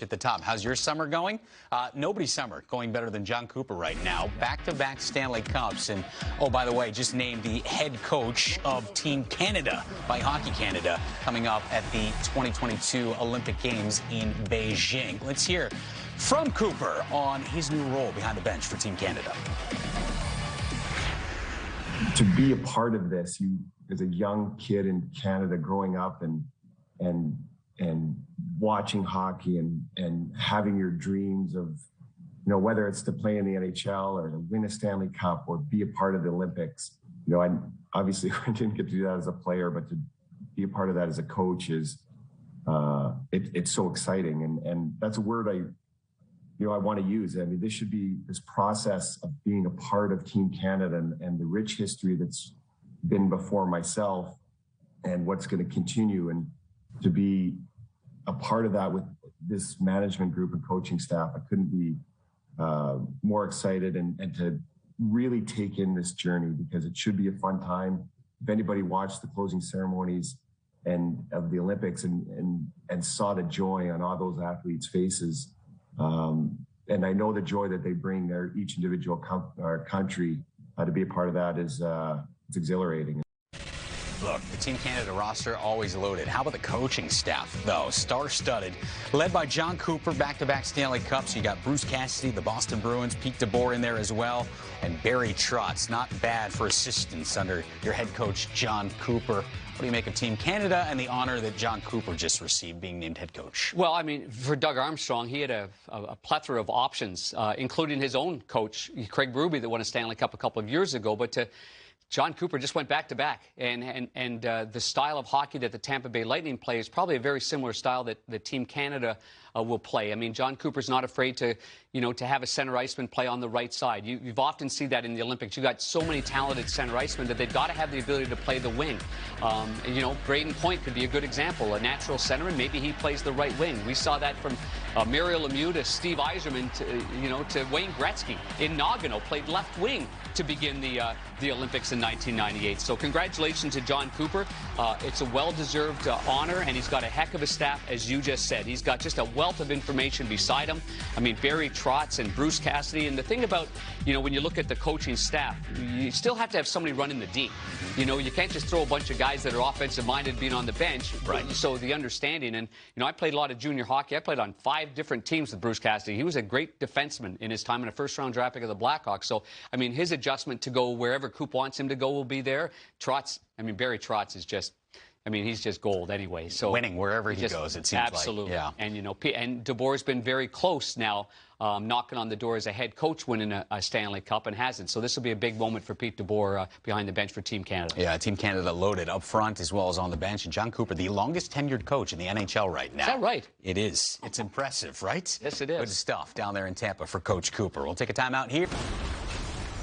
At the top, how's your summer going? Nobody's summer going better than Jon Cooper right now. Back-to-back Stanley Cups. And, oh, by the way, just named the head coach of Team Canada by Hockey Canada coming up at the 2022 Olympic Games in Beijing. Let's hear from Cooper on his new role behind the bench for Team Canada. To be a part of this, you as a young kid in Canada growing up and watching hockey and having your dreams of, you know, whether it's to play in the NHL or to win a Stanley Cup or be a part of the Olympics. You know, I obviously didn't get to do that as a player, but to be a part of that as a coach is, it's so exciting. And that's a word I want to use. I mean, this should be this process of being a part of Team Canada and the rich history that's been before myself and what's going to continue, and to be a part of that with this management group and coaching staff. I couldn't be more excited and to really take in this journey, because it should be a fun time. If anybody watched the closing ceremonies and of the Olympics and saw the joy on all those athletes' faces, and I know the joy that they bring their each individual country, to be a part of that is it's exhilarating. Look, the Team Canada roster always loaded. How about the coaching staff, though? Star-studded. Led by Jon Cooper, back-to-back Stanley Cups. You got Bruce Cassidy, the Boston Bruins, Pete DeBoer in there as well, and Barry Trotz. Not bad for assistants under your head coach, Jon Cooper. What do you make of Team Canada and the honor that Jon Cooper just received, being named head coach? Well, I mean, for Doug Armstrong, he had a plethora of options, including his own coach, Craig Berube, that won a Stanley Cup a couple of years ago. But Jon Cooper just went back-to-back, and the style of hockey that the Tampa Bay Lightning play is probably a very similar style that the Team Canada will play. I mean, Jon Cooper's not afraid to, to have a center iceman play on the right side. You've often seen that in the Olympics. You've got so many talented center icemen that they've got to have the ability to play the wing. Braden Point could be a good example, a natural centerman. Maybe he plays the right wing. We saw that from Mario Lemieux to Steve Yzerman to Wayne Gretzky in Nagano, played left wing to begin the Olympics in 1998. So congratulations to Jon Cooper. It's a well-deserved honor, and he's got a heck of a staff, as you just said. He's got just a wealth of information beside him. I mean, Barry Trotz and Bruce Cassidy. And the thing about, when you look at the coaching staff, you still have to have somebody running the D. You can't just throw a bunch of guys that are offensive-minded being on the bench. Right. So the understanding, and, I played a lot of junior hockey. I played on 5 different teams with Bruce Cassidy. He was a great defenseman in his time in a first-round draft pick of the Blackhawks. So, I mean, his adjustment to go wherever Coop wants him to go will be there. Barry Trotz is just, he's just gold anyway. So winning wherever he goes, it seems absolutely. Like. Yeah. And DeBoer's been very close now, knocking on the door as a head coach, winning a Stanley Cup, and hasn't. So this will be a big moment for Pete DeBoer behind the bench for Team Canada. Yeah, Team Canada loaded up front as well as on the bench. And Jon Cooper, the longest tenured coach in the NHL right now. Is that right? It is. It's impressive, right? Yes, it is. Good stuff down there in Tampa for Coach Cooper. We'll take a time out here.